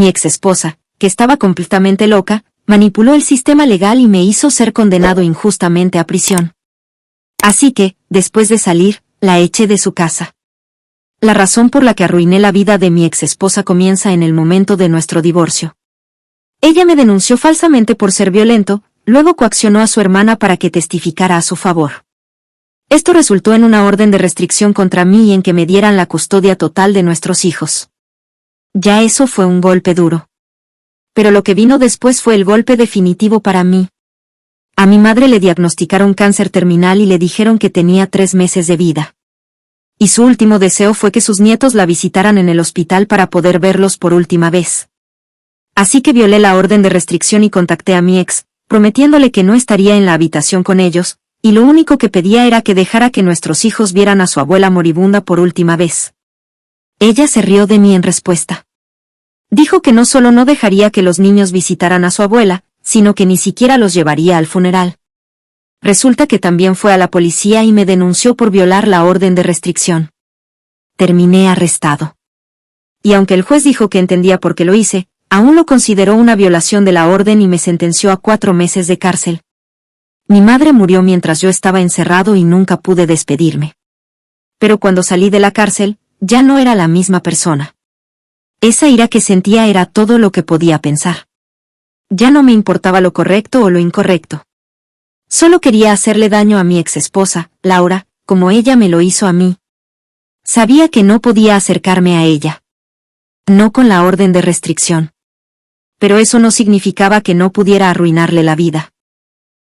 mi ex esposa, que estaba completamente loca, manipuló el sistema legal y me hizo ser condenado injustamente a prisión. Así que, después de salir, la eché de su casa. La razón por la que arruiné la vida de mi ex esposa comienza en el momento de nuestro divorcio. Ella me denunció falsamente por ser violento, luego coaccionó a su hermana para que testificara a su favor. Esto resultó en una orden de restricción contra mí y en que me dieran la custodia total de nuestros hijos. Ya eso fue un golpe duro. Pero lo que vino después fue el golpe definitivo para mí. A mi madre le diagnosticaron cáncer terminal y le dijeron que tenía 3 meses de vida. Y su último deseo fue que sus nietos la visitaran en el hospital para poder verlos por última vez. Así que violé la orden de restricción y contacté a mi ex, prometiéndole que no estaría en la habitación con ellos, y lo único que pedía era que dejara que nuestros hijos vieran a su abuela moribunda por última vez. Ella se rió de mí en respuesta. Dijo que no solo no dejaría que los niños visitaran a su abuela, sino que ni siquiera los llevaría al funeral. Resulta que también fue a la policía y me denunció por violar la orden de restricción. Terminé arrestado. Y aunque el juez dijo que entendía por qué lo hice, aún lo consideró una violación de la orden y me sentenció a 4 meses de cárcel. Mi madre murió mientras yo estaba encerrado y nunca pude despedirme. Pero cuando salí de la cárcel, ya no era la misma persona. Esa ira que sentía era todo lo que podía pensar. Ya no me importaba lo correcto o lo incorrecto. Solo quería hacerle daño a mi ex esposa, Laura, como ella me lo hizo a mí. Sabía que no podía acercarme a ella. No con la orden de restricción. Pero eso no significaba que no pudiera arruinarle la vida.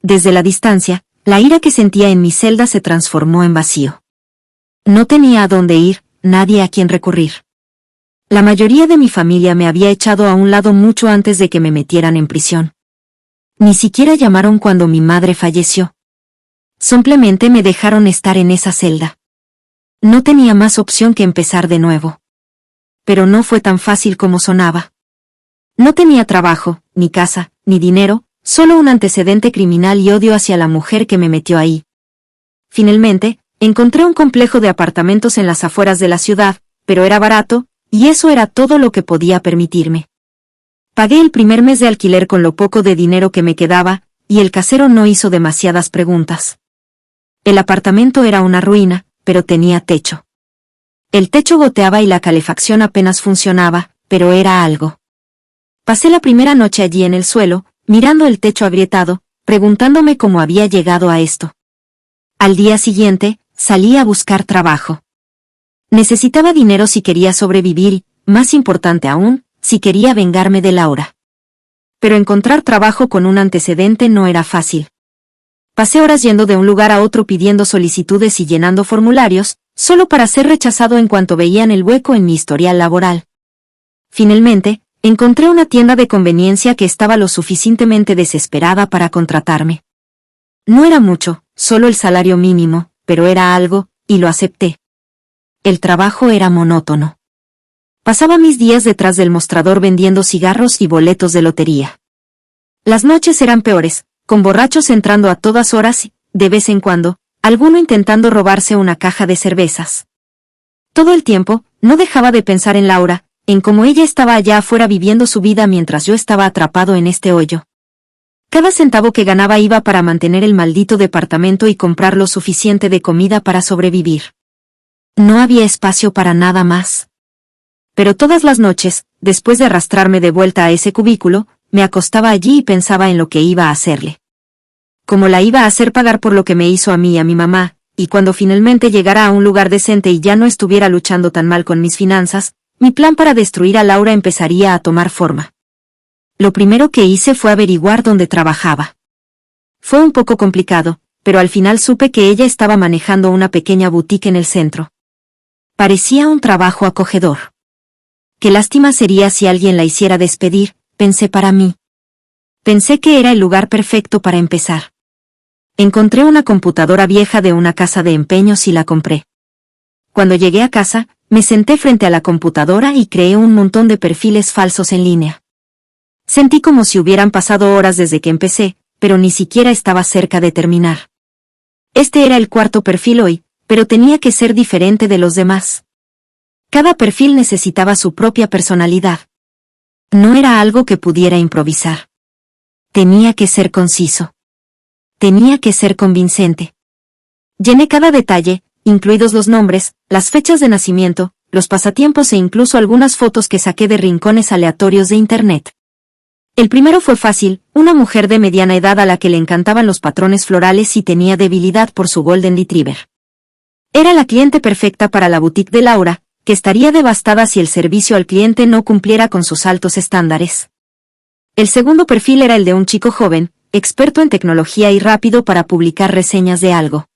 Desde la distancia, la ira que sentía en mi celda se transformó en vacío. No tenía a dónde ir, nadie a quien recurrir. La mayoría de mi familia me había echado a un lado mucho antes de que me metieran en prisión. Ni siquiera llamaron cuando mi madre falleció. Simplemente me dejaron estar en esa celda. No tenía más opción que empezar de nuevo. Pero no fue tan fácil como sonaba. No tenía trabajo, ni casa, ni dinero, solo un antecedente criminal y odio hacia la mujer que me metió ahí. Finalmente, encontré un complejo de apartamentos en las afueras de la ciudad, pero era barato, y eso era todo lo que podía permitirme. Pagué el primer mes de alquiler con lo poco de dinero que me quedaba, y el casero no hizo demasiadas preguntas. El apartamento era una ruina, pero tenía techo. El techo goteaba y la calefacción apenas funcionaba, pero era algo. Pasé la primera noche allí en el suelo, mirando el techo agrietado, preguntándome cómo había llegado a esto. Al día siguiente, salí a buscar trabajo. Necesitaba dinero si quería sobrevivir y, más importante aún, si quería vengarme de Laura. Pero encontrar trabajo con un antecedente no era fácil. Pasé horas yendo de un lugar a otro pidiendo solicitudes y llenando formularios, solo para ser rechazado en cuanto veían el hueco en mi historial laboral. Finalmente, encontré una tienda de conveniencia que estaba lo suficientemente desesperada para contratarme. No era mucho, solo el salario mínimo, pero era algo, y lo acepté. El trabajo era monótono. Pasaba mis días detrás del mostrador vendiendo cigarros y boletos de lotería. Las noches eran peores, con borrachos entrando a todas horas y, de vez en cuando, alguno intentando robarse una caja de cervezas. Todo el tiempo, no dejaba de pensar en Laura, en cómo ella estaba allá afuera viviendo su vida mientras yo estaba atrapado en este hoyo. Cada centavo que ganaba iba para mantener el maldito departamento y comprar lo suficiente de comida para sobrevivir. No había espacio para nada más. Pero todas las noches, después de arrastrarme de vuelta a ese cubículo, me acostaba allí y pensaba en lo que iba a hacerle. Cómo la iba a hacer pagar por lo que me hizo a mí y a mi mamá, y cuando finalmente llegara a un lugar decente y ya no estuviera luchando tan mal con mis finanzas, mi plan para destruir a Laura empezaría a tomar forma. Lo primero que hice fue averiguar dónde trabajaba. Fue un poco complicado, pero al final supe que ella estaba manejando una pequeña boutique en el centro. Parecía un trabajo acogedor. Qué lástima sería si alguien la hiciera despedir, pensé para mí. Pensé que era el lugar perfecto para empezar. Encontré una computadora vieja de una casa de empeños y la compré. Cuando llegué a casa, me senté frente a la computadora y creé un montón de perfiles falsos en línea. Sentí como si hubieran pasado horas desde que empecé, pero ni siquiera estaba cerca de terminar. Este era el 4º perfil hoy, pero tenía que ser diferente de los demás. Cada perfil necesitaba su propia personalidad. No era algo que pudiera improvisar. Tenía que ser conciso. Tenía que ser convincente. Llené cada detalle, incluidos los nombres, las fechas de nacimiento, los pasatiempos e incluso algunas fotos que saqué de rincones aleatorios de Internet. El primero fue fácil, una mujer de mediana edad a la que le encantaban los patrones florales y tenía debilidad por su Golden Retriever. Era la cliente perfecta para la boutique de Laura, que estaría devastada si el servicio al cliente no cumpliera con sus altos estándares. El segundo perfil era el de un chico joven, experto en tecnología y rápido para publicar reseñas de algo.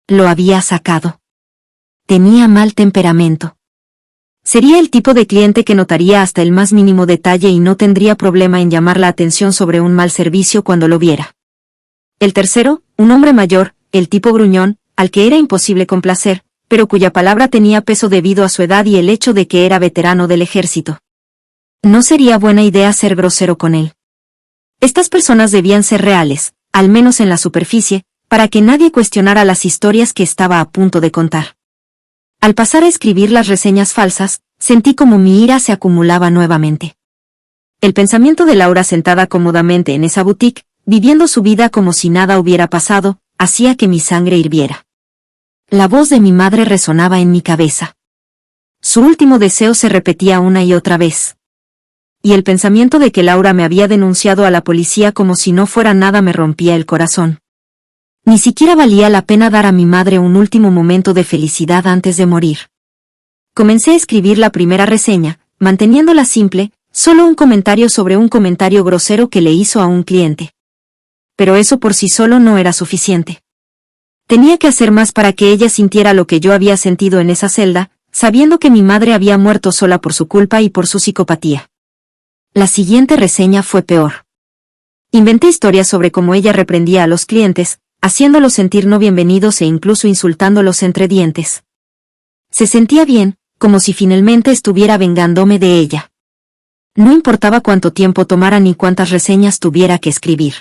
Lo había sacado. Tenía mal temperamento. Sería el tipo de cliente que notaría hasta el más mínimo detalle y no tendría problema en llamar la atención sobre un mal servicio cuando lo viera. El tercero, un hombre mayor, el tipo gruñón, al que era imposible complacer, pero cuya palabra tenía peso debido a su edad y el hecho de que era veterano del ejército. No sería buena idea ser grosero con él. Estas personas debían ser reales, al menos en la superficie, para que nadie cuestionara las historias que estaba a punto de contar. Al pasar a escribir las reseñas falsas, sentí como mi ira se acumulaba nuevamente. El pensamiento de Laura sentada cómodamente en esa boutique, viviendo su vida como si nada hubiera pasado, hacía que mi sangre hirviera. La voz de mi madre resonaba en mi cabeza. Su último deseo se repetía una y otra vez. Y el pensamiento de que Laura me había denunciado a la policía como si no fuera nada me rompía el corazón. Ni siquiera valía la pena dar a mi madre un último momento de felicidad antes de morir. Comencé a escribir la primera reseña, manteniéndola simple, solo un comentario sobre un comentario grosero que le hizo a un cliente. Pero eso por sí solo no era suficiente. Tenía que hacer más para que ella sintiera lo que yo había sentido en esa celda, sabiendo que mi madre había muerto sola por su culpa y por su psicopatía. La siguiente reseña fue peor. Inventé historias sobre cómo ella reprendía a los clientes, haciéndolos sentir no bienvenidos e incluso insultándolos entre dientes. Se sentía bien, como si finalmente estuviera vengándome de ella. No importaba cuánto tiempo tomara ni cuántas reseñas tuviera que escribir.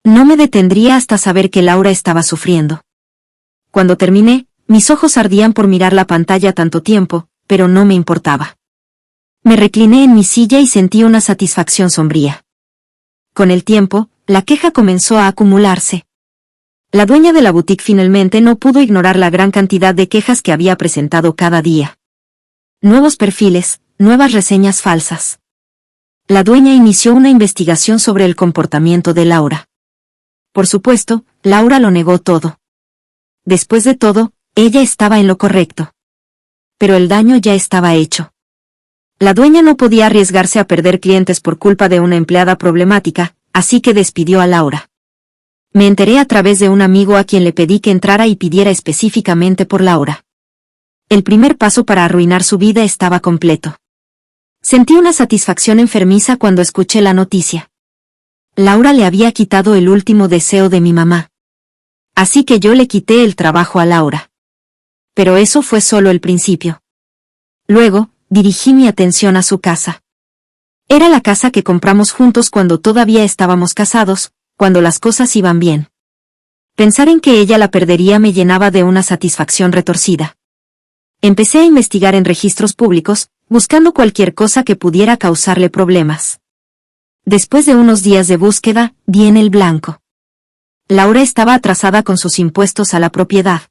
No me detendría hasta saber que Laura estaba sufriendo. Cuando terminé, mis ojos ardían por mirar la pantalla tanto tiempo, pero no me importaba. Me recliné en mi silla y sentí una satisfacción sombría. Con el tiempo, la queja comenzó a acumularse. La dueña de la boutique finalmente no pudo ignorar la gran cantidad de quejas que había presentado cada día. Nuevos perfiles, nuevas reseñas falsas. La dueña inició una investigación sobre el comportamiento de Laura. Por supuesto, Laura lo negó todo. Después de todo, ella estaba en lo correcto. Pero el daño ya estaba hecho. La dueña no podía arriesgarse a perder clientes por culpa de una empleada problemática, así que despidió a Laura. Me enteré a través de un amigo a quien le pedí que entrara y pidiera específicamente por Laura. El primer paso para arruinar su vida estaba completo. Sentí una satisfacción enfermiza cuando escuché la noticia. Laura le había quitado el último deseo de mi mamá. Así que yo le quité el trabajo a Laura. Pero eso fue solo el principio. Luego, dirigí mi atención a su casa. Era la casa que compramos juntos cuando todavía estábamos casados, cuando las cosas iban bien. Pensar en que ella la perdería me llenaba de una satisfacción retorcida. Empecé a investigar en registros públicos, buscando cualquier cosa que pudiera causarle problemas. Después de unos días de búsqueda, di en el blanco. Laura estaba atrasada con sus impuestos a la propiedad.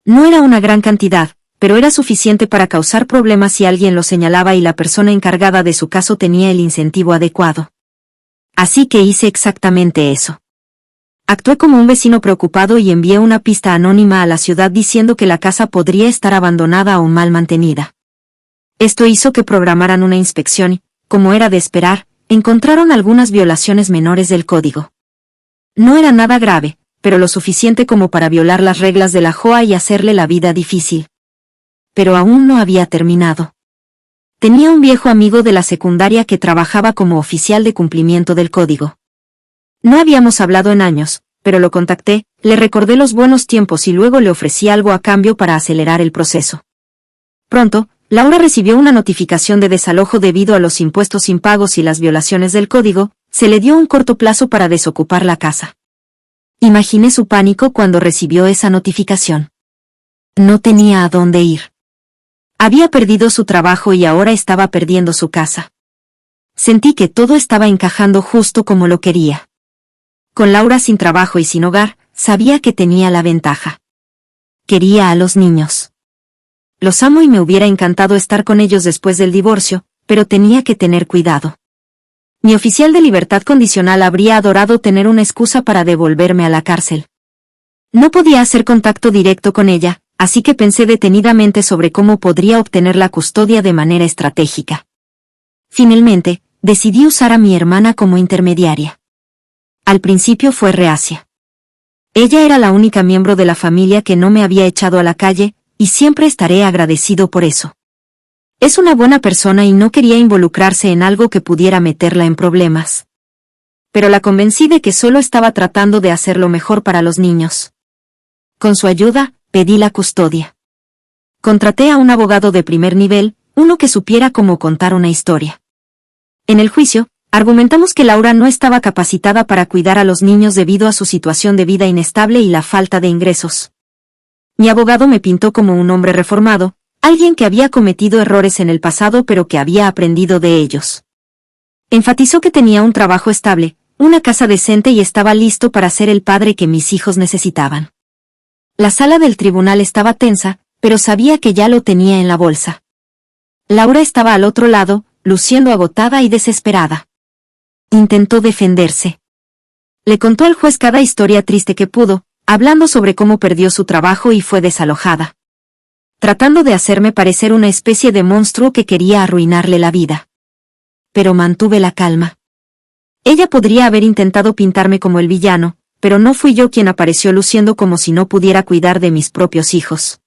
No era una gran cantidad, pero era suficiente para causar problemas si alguien lo señalaba y la persona encargada de su caso tenía el incentivo adecuado. Así que hice exactamente eso. Actué como un vecino preocupado y envié una pista anónima a la ciudad diciendo que la casa podría estar abandonada o mal mantenida. Esto hizo que programaran una inspección y, como era de esperar, encontraron algunas violaciones menores del código. No era nada grave, pero lo suficiente como para violar las reglas de la JOA y hacerle la vida difícil. Pero aún no había terminado. Tenía un viejo amigo de la secundaria que trabajaba como oficial de cumplimiento del código. No habíamos hablado en años, pero lo contacté, le recordé los buenos tiempos y luego le ofrecí algo a cambio para acelerar el proceso. Pronto, Laura recibió una notificación de desalojo debido a los impuestos impagos y las violaciones del código. Se le dio un corto plazo para desocupar la casa. Imaginé su pánico cuando recibió esa notificación. No tenía a dónde ir. Había perdido su trabajo y ahora estaba perdiendo su casa. Sentí que todo estaba encajando justo como lo quería. Con Laura sin trabajo y sin hogar, sabía que tenía la ventaja. Quería a los niños. Los amo y me hubiera encantado estar con ellos después del divorcio, pero tenía que tener cuidado. Mi oficial de libertad condicional habría adorado tener una excusa para devolverme a la cárcel. No podía hacer contacto directo con ella, así que pensé detenidamente sobre cómo podría obtener la custodia de manera estratégica. Finalmente, decidí usar a mi hermana como intermediaria. Al principio fue reacia. Ella era la única miembro de la familia que no me había echado a la calle, y siempre estaré agradecido por eso. Es una buena persona y no quería involucrarse en algo que pudiera meterla en problemas. Pero la convencí de que solo estaba tratando de hacer lo mejor para los niños. Con su ayuda, pedí la custodia. Contraté a un abogado de primer nivel, uno que supiera cómo contar una historia. En el juicio, argumentamos que Laura no estaba capacitada para cuidar a los niños debido a su situación de vida inestable y la falta de ingresos. Mi abogado me pintó como un hombre reformado, alguien que había cometido errores en el pasado pero que había aprendido de ellos. Enfatizó que tenía un trabajo estable, una casa decente y estaba listo para ser el padre que mis hijos necesitaban. La sala del tribunal estaba tensa, pero sabía que ya lo tenía en la bolsa. Laura estaba al otro lado, luciendo agotada y desesperada. Intentó defenderse. Le contó al juez cada historia triste que pudo, hablando sobre cómo perdió su trabajo y fue desalojada. Tratando de hacerme parecer una especie de monstruo que quería arruinarle la vida. Pero mantuve la calma. Ella podría haber intentado pintarme como el villano, pero no fui yo quien apareció luciendo como si no pudiera cuidar de mis propios hijos.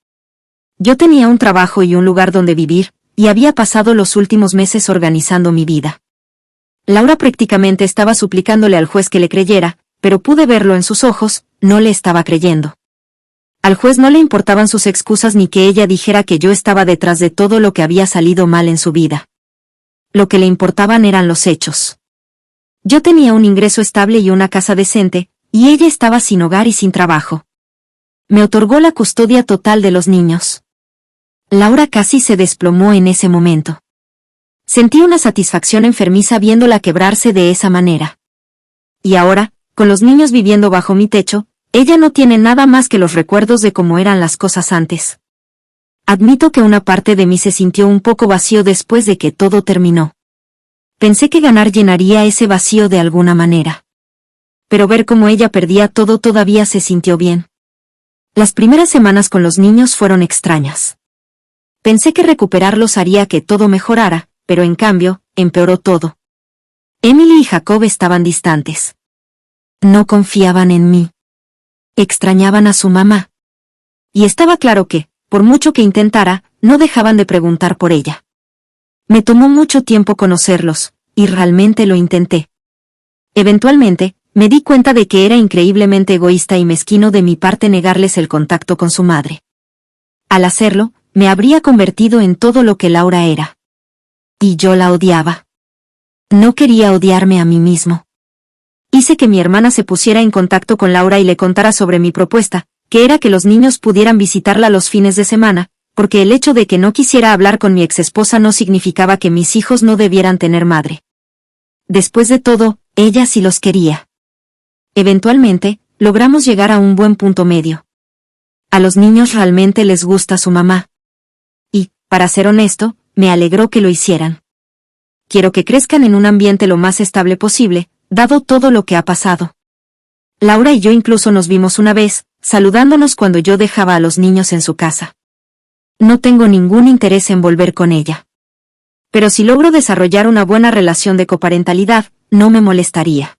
Yo tenía un trabajo y un lugar donde vivir, y había pasado los últimos meses organizando mi vida. Laura prácticamente estaba suplicándole al juez que le creyera, pero pude verlo en sus ojos, no le estaba creyendo. Al juez no le importaban sus excusas ni que ella dijera que yo estaba detrás de todo lo que había salido mal en su vida. Lo que le importaban eran los hechos. Yo tenía un ingreso estable y una casa decente, y ella estaba sin hogar y sin trabajo. Me otorgó la custodia total de los niños. Laura casi se desplomó en ese momento. Sentí una satisfacción enfermiza viéndola quebrarse de esa manera. Y ahora, con los niños viviendo bajo mi techo, ella no tiene nada más que los recuerdos de cómo eran las cosas antes. Admito que una parte de mí se sintió un poco vacío después de que todo terminó. Pensé que ganar llenaría ese vacío de alguna manera. Pero ver cómo ella perdía todo todavía se sintió bien. Las primeras semanas con los niños fueron extrañas. Pensé que recuperarlos haría que todo mejorara, pero en cambio, empeoró todo. Emily y Jacob estaban distantes. No confiaban en mí. Extrañaban a su mamá. Y estaba claro que, por mucho que intentara, no dejaban de preguntar por ella. Me tomó mucho tiempo conocerlos, y realmente lo intenté. Eventualmente, me di cuenta de que era increíblemente egoísta y mezquino de mi parte negarles el contacto con su madre. Al hacerlo, me habría convertido en todo lo que Laura era. Y yo la odiaba. No quería odiarme a mí mismo. Hice que mi hermana se pusiera en contacto con Laura y le contara sobre mi propuesta, que era que los niños pudieran visitarla los fines de semana, porque el hecho de que no quisiera hablar con mi exesposa no significaba que mis hijos no debieran tener madre. Después de todo, ella sí los quería. Eventualmente, logramos llegar a un buen punto medio. A los niños realmente les gusta su mamá. Y, para ser honesto, me alegró que lo hicieran. Quiero que crezcan en un ambiente lo más estable posible, dado todo lo que ha pasado. Laura y yo incluso nos vimos una vez, saludándonos cuando yo dejaba a los niños en su casa. No tengo ningún interés en volver con ella. Pero si logro desarrollar una buena relación de coparentalidad, no me molestaría.